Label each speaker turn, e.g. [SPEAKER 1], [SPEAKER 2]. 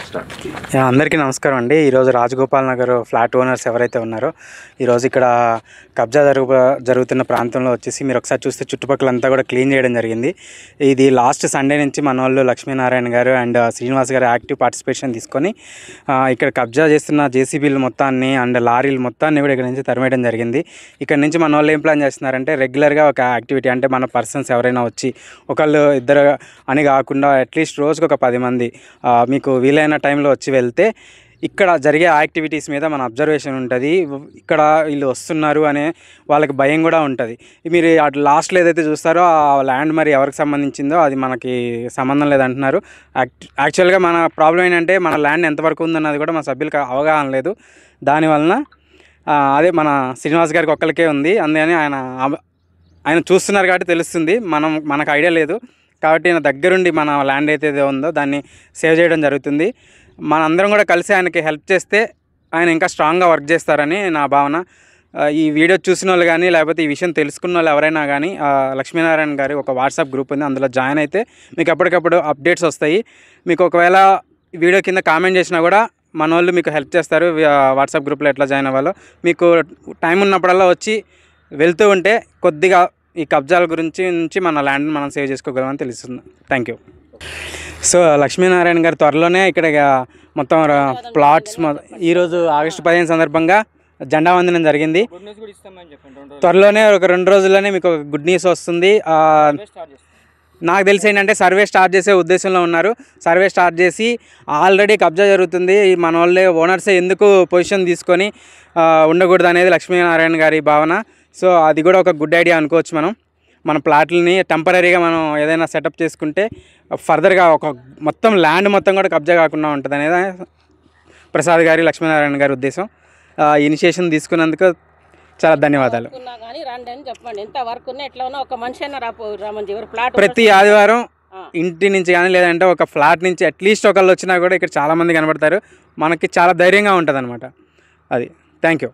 [SPEAKER 1] అందరికీ నమస్కారం అండి. ఈరోజు రాజగోపాల్ నగర్ ఫ్లాట్ ఓనర్స్ ఎవరైతే ఉన్నారో ఈరోజు ఇక్కడ కబ్జా జరుగుతున్న ప్రాంతంలో వచ్చేసి మీరు ఒకసారి చూస్తే చుట్టుపక్కలంతా కూడా క్లీన్ చేయడం జరిగింది. ఇది లాస్ట్ సండే నుంచి మన వాళ్ళు లక్ష్మీనారాయణ గారు అండ్ శ్రీనివాస్ గారు యాక్టివ్ పార్టిసిపేషన్ తీసుకొని ఇక్కడ కబ్జా చేస్తున్న జేసీబీలు మొత్తాన్ని అండ్ లారీలు మొత్తాన్ని కూడా ఇక్కడ నుంచి తరిమేయడం జరిగింది. ఇక్కడ నుంచి మన వాళ్ళు ఏం ప్లాన్ చేస్తున్నారంటే రెగ్యులర్గా ఒక యాక్టివిటీ, అంటే మన పర్సన్స్ ఎవరైనా వచ్చి ఒకళ్ళు ఇద్దరు అని కాకుండా అట్లీస్ట్ రోజుకు ఒక 10 మంది మీకు వీలైన టైంలో వచ్చి వెళ్తే ఇక్కడ జరిగే యాక్టివిటీస్ మీద మన అబ్జర్వేషన్ ఉంటుంది. ఇక్కడ వీళ్ళు వస్తున్నారు అనే వాళ్ళకి భయం కూడా ఉంటుంది. మీరు అటు లాస్ట్లో ఏదైతే చూస్తారో ఆ ల్యాండ్ మరి ఎవరికి సంబంధించిందో అది మనకి సంబంధం లేదంటున్నారు. యాక్చువల్గా మన ప్రాబ్లం ఏంటంటే మన ల్యాండ్ ఎంతవరకు ఉందన్నది కూడా మన సభ్యులకు అవగాహన లేదు. దానివలన అదే మన శ్రీనివాస్ గారికి ఒక్కరికే ఉంది. అందుకని ఆయన చూస్తున్నారు కాబట్టి తెలుస్తుంది, మనకు ఐడియా లేదు కాబట్టి ఆయన దగ్గరుండి మన ల్యాండ్ అయితే ఉందో దాన్ని సేవ్ చేయడం జరుగుతుంది. మనందరం కూడా కలిసి ఆయనకి హెల్ప్ చేస్తే ఆయన ఇంకా స్ట్రాంగ్గా వర్క్ చేస్తారని నా భావన. ఈ వీడియో చూసిన వాళ్ళు కానీ లేకపోతే ఈ విషయం తెలుసుకున్న వాళ్ళు ఎవరైనా కానీ లక్ష్మీనారాయణ గారి ఒక వాట్సాప్ గ్రూప్ ఉంది, అందులో జాయిన్ అయితే మీకు ఎప్పటికప్పుడు అప్డేట్స్ వస్తాయి. మీకు ఒకవేళ వీడియో కింద కామెంట్ చేసినా కూడా మన వాళ్ళు మీకు హెల్ప్ చేస్తారు. వాట్సాప్ గ్రూప్లో ఎట్లా జాయిన్ అవ్వాలో మీకు టైం ఉన్నప్పుడల్లా వచ్చి వెళ్తూ ఉంటే కొద్దిగా ఈ కబ్జాల నుంచి మన ల్యాండ్ని మనం సేవ్ చేసుకోగలమని తెలుస్తుంది. Thank you. సో లక్ష్మీనారాయణ గారు త్వరలోనే ఇక్కడ మొత్తం ప్లాట్స్ ఈరోజు ఆగస్టు 15 సందర్భంగా జెండా వందనం జరిగింది. త్వరలోనే ఒక 2 రోజుల్లోనే మీకు ఒక గుడ్ న్యూస్ వస్తుంది. నాకు తెలిసి ఏంటంటే సర్వే స్టార్ట్ చేసే ఉద్దేశంలో ఉన్నారు. సర్వే స్టార్ట్ చేసి ఆల్రెడీ కబ్జా జరుగుతుంది, మన వాళ్ళే ఓనర్సే ఎందుకు పొజిషన్ తీసుకొని ఉండకూడదు అనేది లక్ష్మీనారాయణ గారి భావన. సో అది కూడా ఒక గుడ్ ఐడియా అనుకోవచ్చు. మన ప్లాట్లని టెంపరీగా మనం ఏదైనా సెటప్ చేసుకుంటే ఫర్దర్గా ఒక మొత్తం ల్యాండ్ మొత్తం కూడా కబ్జా కాకుండా ఉంటుంది అనేది ప్రసాద్ గారి లక్ష్మీనారాయణ గారి ఉద్దేశం. ఇనిషియేషన్ తీసుకున్నందుకు చాలా ధన్యవాదాలు. ప్రతి ఆదివారం ఇంటి నుంచి కానీ లేదంటే ఒక ఫ్లాట్ నుంచి అట్లీస్ట్ ఒకళ్ళు వచ్చినా కూడా ఇక్కడ చాలామంది కనబడతారు. మనకి చాలా ధైర్యంగా ఉంటుంది అనమాట. అది థ్యాంక్ యూ.